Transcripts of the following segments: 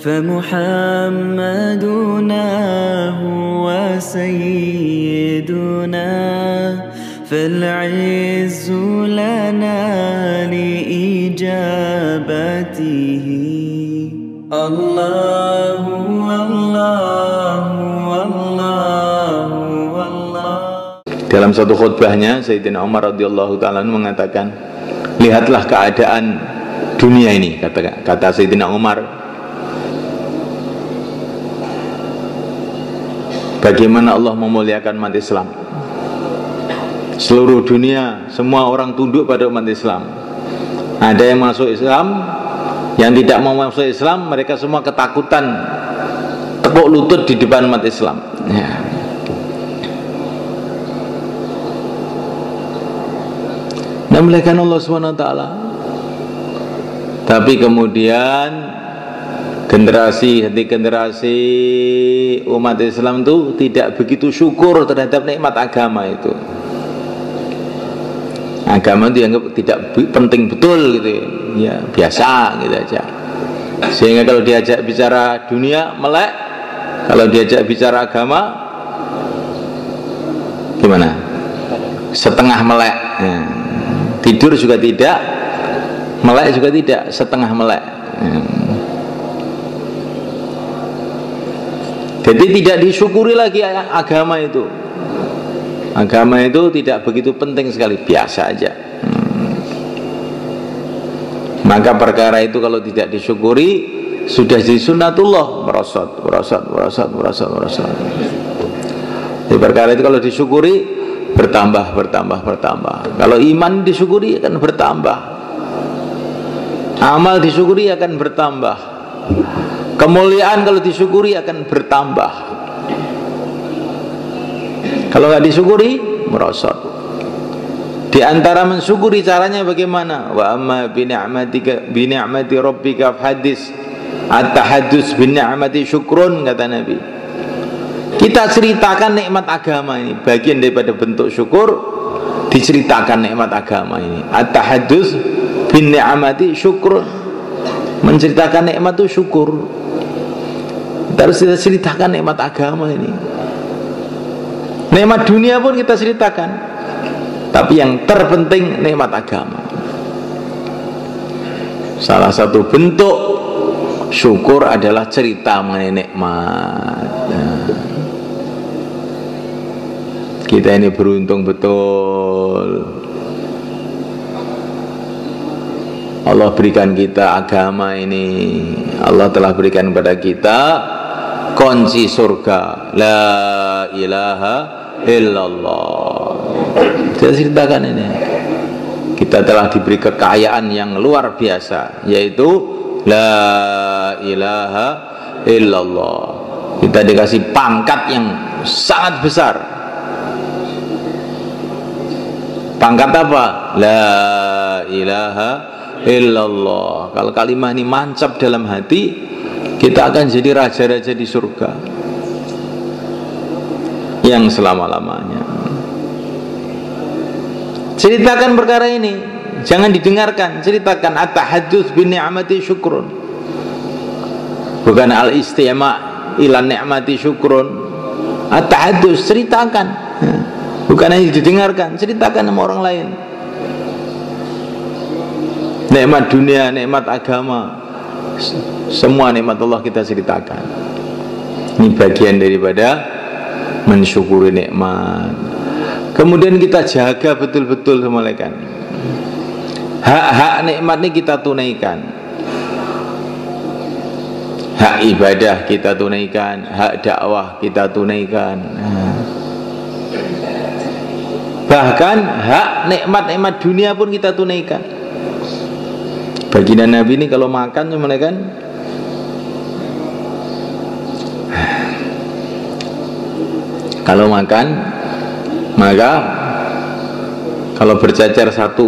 فمحمدنا هو سيدنا فالعز لنا لإجابته الله الله الله الله. Dalam satu khutbahnya Sayyidina Umar radhiyallahu ta'ala mengatakan, lihatlah keadaan dunia ini, kata Sayyidina Umar, bagaimana Allah memuliakan umat Islam. Seluruh dunia, semua orang tunduk pada umat Islam. Ada yang masuk Islam, yang tidak mau masuk Islam, mereka semua ketakutan, tepuk lutut di depan umat Islam ya. Memuliakan Allah SWT. Tapi kemudian generasi umat Islam itu tidak begitu syukur terhadap nikmat agama itu. Agama itu dianggap tidak penting betul gitu ya, biasa gitu aja. Sehingga kalau diajak bicara dunia melek, kalau diajak bicara agama gimana? Setengah melek. Tidur juga tidak, melek juga tidak, setengah melek. Jadi tidak disyukuri lagi agama itu. Agama itu tidak begitu penting sekali, biasa aja. Maka perkara itu kalau tidak disyukuri sudah jadi sunnatullah, merosot. Jadi perkara itu kalau disyukuri bertambah. Kalau iman disyukuri akan bertambah, amal disyukuri akan bertambah, kemuliaan kalau disyukuri akan bertambah. Kalau nggak disyukuri merosot. Di antara mensyukuri caranya bagaimana? Wa amma bi ni'mati rabbika fahadis. At-tahaddus bi ni'mati syukrun, kata Nabi. Kita ceritakan nikmat agama ini, bagian daripada bentuk syukur, diceritakan nikmat agama ini. At-tahaddus bin ni'mati syukrun. Menceritakan nikmat itu syukur. Kita harus ceritakan nikmat agama ini. Nikmat dunia pun kita ceritakan, tapi yang terpenting nikmat agama. Salah satu bentuk syukur adalah cerita mengenai nikmat. Kita ini beruntung betul, Allah berikan kita agama ini. Allah telah berikan kepada kita kunci surga, la ilaha illallah. Saya ceritakan ini, kita telah diberi kekayaan yang luar biasa, yaitu la ilaha illallah. Kita dikasih pangkat yang sangat besar. Pangkat apa? La ilaha illallah. Kalau kalimat ini mancap dalam hati, kita akan jadi raja-raja di surga yang selama-lamanya. Ceritakan perkara ini, jangan didengarkan, ceritakan. At-tahaddus bin ni'mati syukrun, bukan al-istima' ila ni'mati syukrun. At-tahaddus, ceritakan, bukan hanya didengarkan, ceritakan sama orang lain. Nikmat dunia, nikmat agama, semua nikmat Allah kita ceritakan. Ini bagian daripada mensyukuri nikmat. Kemudian kita jaga betul-betul semalekan. Hak-hak nikmat ini kita tunaikan. Hak ibadah kita tunaikan, hak dakwah kita tunaikan. Bahkan hak nikmat-nikmat dunia pun kita tunaikan. Baginda Nabi ini kalau makan semalekan, kalau makan, maka kalau bercacar satu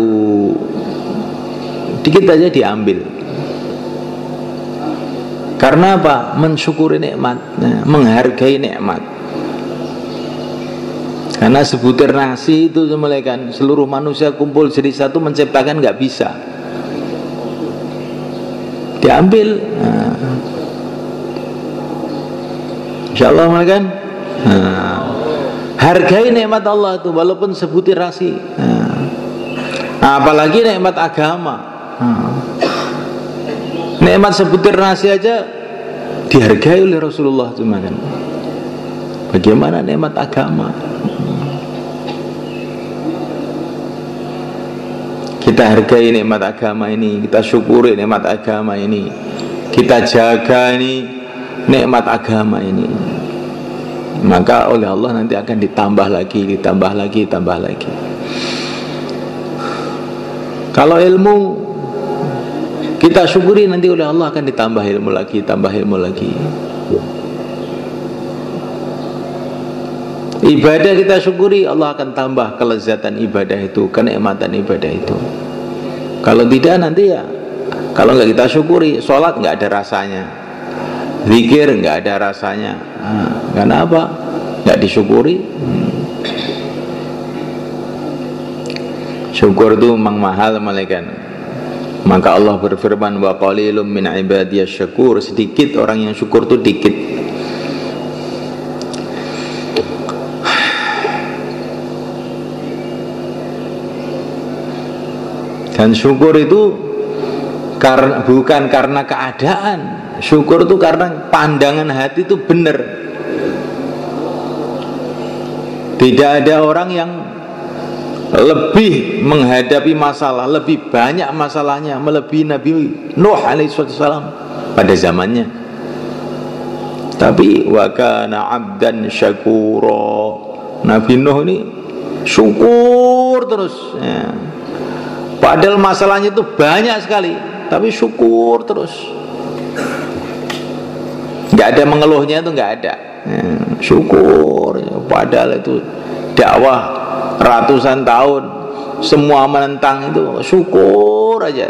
dikit aja diambil. Karena apa? Mensyukuri nikmat, menghargai nikmat. Karena sebutir nasi itu semalekan, seluruh manusia kumpul jadi satu menciptakan nggak bisa. Diambil. Insyaallah kan. Hargai nikmat Allah itu walaupun sebutir nasi. Apalagi nikmat agama. Nikmat sebutir nasi aja dihargai oleh Rasulullah cuma kan. Bagaimana nikmat agama? Kita hargai nikmat agama ini, kita syukuri nikmat agama ini, kita jaga ini nikmat agama ini. Maka oleh Allah nanti akan ditambah lagi, ditambah lagi, ditambah lagi. Kalau ilmu kita syukuri, nanti oleh Allah akan ditambah ilmu lagi, tambah ilmu lagi. Ibadah kita syukuri, Allah akan tambah kelezatan ibadah itu, kenikmatan ibadah itu. Kalau tidak nanti ya, kalau nggak kita syukuri, sholat nggak ada rasanya, zikir nggak ada rasanya. Karena apa? Nggak disyukuri. Syukur itu memang mahal malaikat. Maka Allah berfirman, wa qalilum min ibadiyasy syakur, sedikit orang yang syukur itu dikit. Dan syukur itu bukan karena keadaan. Syukur itu karena pandangan hati itu benar. Tidak ada orang yang lebih menghadapi masalah, lebih banyak masalahnya melebihi Nabi Nuh alaihissalam pada zamannya. Tapi wa kana 'abdan syakura, Nabi Nuh ini syukur terus ya. Padahal masalahnya itu banyak sekali, tapi syukur terus. Nggak ada mengeluhnya, itu nggak ada ya, syukur. Padahal itu dakwah ratusan tahun, semua menentang, itu syukur aja.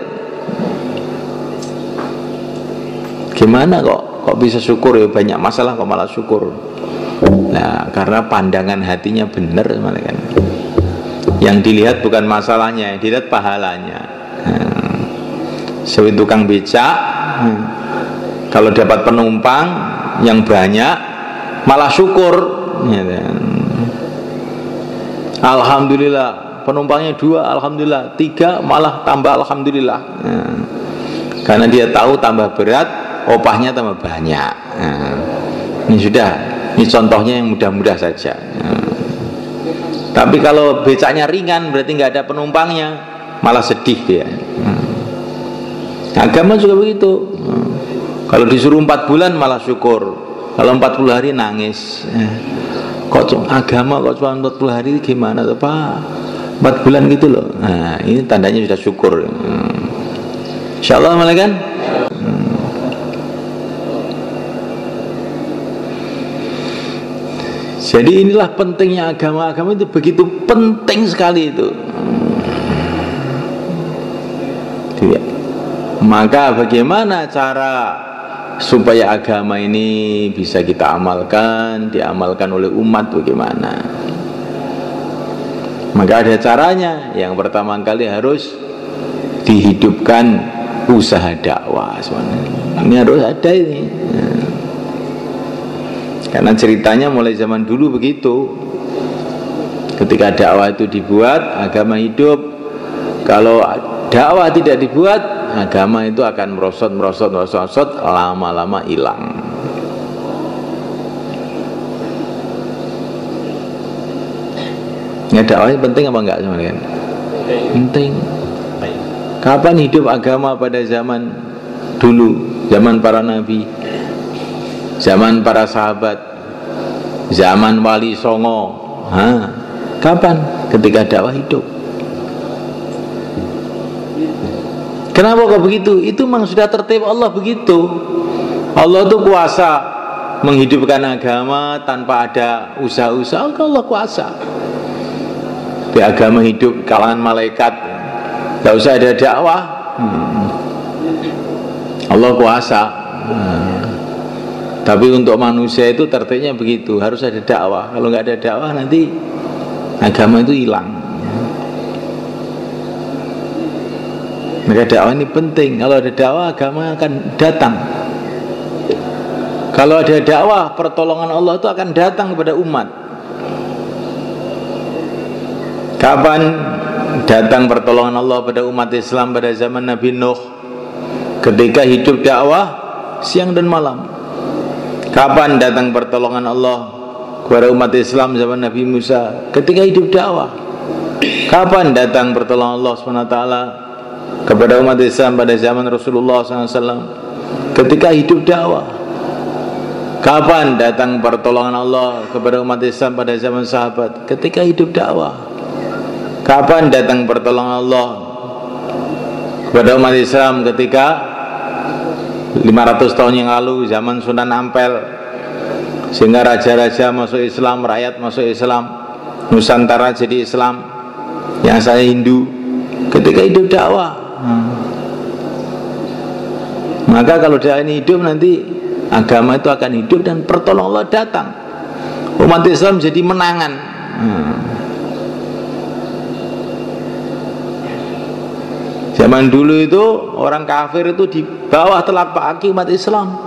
Gimana kok bisa syukur ya, banyak masalah kok malah syukur. Nah, karena pandangan hatinya benar malah kan. Yang dilihat bukan masalahnya, yang dilihat pahalanya. Seperti tukang becak, kalau dapat penumpang yang banyak malah syukur ya, alhamdulillah, penumpangnya 2, alhamdulillah, 3, malah tambah alhamdulillah ya. Karena dia tahu tambah berat, opahnya tambah banyak ya. Ini sudah, ini contohnya yang mudah-mudah saja ya. Tapi kalau becaknya ringan, berarti nggak ada penumpangnya, malah sedih dia. Agama juga begitu. Kalau disuruh 4 bulan malah syukur, kalau 40 hari nangis. Kok agama kok cuma 40 hari, gimana tuh Pak? 4 bulan gitu loh. Nah, ini tandanya sudah syukur. Insyaallah malah kan. Jadi inilah pentingnya agama. Agama itu begitu penting sekali itu. Tidak. Maka bagaimana cara supaya agama ini bisa kita amalkan, diamalkan oleh umat, bagaimana? Maka ada caranya. Yang pertama kali harus dihidupkan usaha dakwah. Ini harus ada ini. Karena ceritanya mulai zaman dulu begitu. Ketika dakwah itu dibuat, agama hidup. Kalau dakwah tidak dibuat, agama itu akan merosot, lama-lama hilang. Ya, dakwah ini penting apa enggak sebenarnya? Penting. Kapan hidup agama pada zaman dulu, zaman para nabi, zaman para sahabat, zaman wali songo? Kapan? Ketika dakwah hidup. Kenapa kok begitu? Itu memang sudah tertib Allah begitu. Allah itu kuasa menghidupkan agama tanpa ada usaha-usaha. Allah kuasa. Di agama hidup kalangan malaikat, tidak usah ada dakwah. Allah kuasa. Tapi untuk manusia itu tertibnya begitu, harus ada dakwah. Kalau nggak ada dakwah nanti agama itu hilang. Maka dakwah ini penting. Kalau ada dakwah, agama akan datang. Kalau ada dakwah, pertolongan Allah itu akan datang kepada umat. Kapan datang pertolongan Allah pada umat Islam pada zaman Nabi Nuh? Ketika hidup dakwah siang dan malam. Kapan datang pertolongan Allah kepada umat Islam zaman Nabi Musa? Ketika hidup dakwah. Kapan datang pertolongan Allah SWT kepada umat Islam pada zaman Rasulullah SAW? Ketika hidup dakwah. Kapan datang pertolongan Allah kepada umat Islam pada zaman sahabat? Ketika hidup dakwah. Kapan datang pertolongan Allah kepada umat Islam? Ketika 500 tahun yang lalu, zaman Sunan Ampel, sehingga raja-raja masuk Islam, rakyat masuk Islam, Nusantara jadi Islam, yang saya Hindu. Ketika hidup dakwah. Maka kalau dakwah ini hidup, nanti agama itu akan hidup dan pertolongan Allah datang. Umat Islam jadi menangan. Zaman dulu itu orang kafir itu di bawah telapak kaki umat Islam.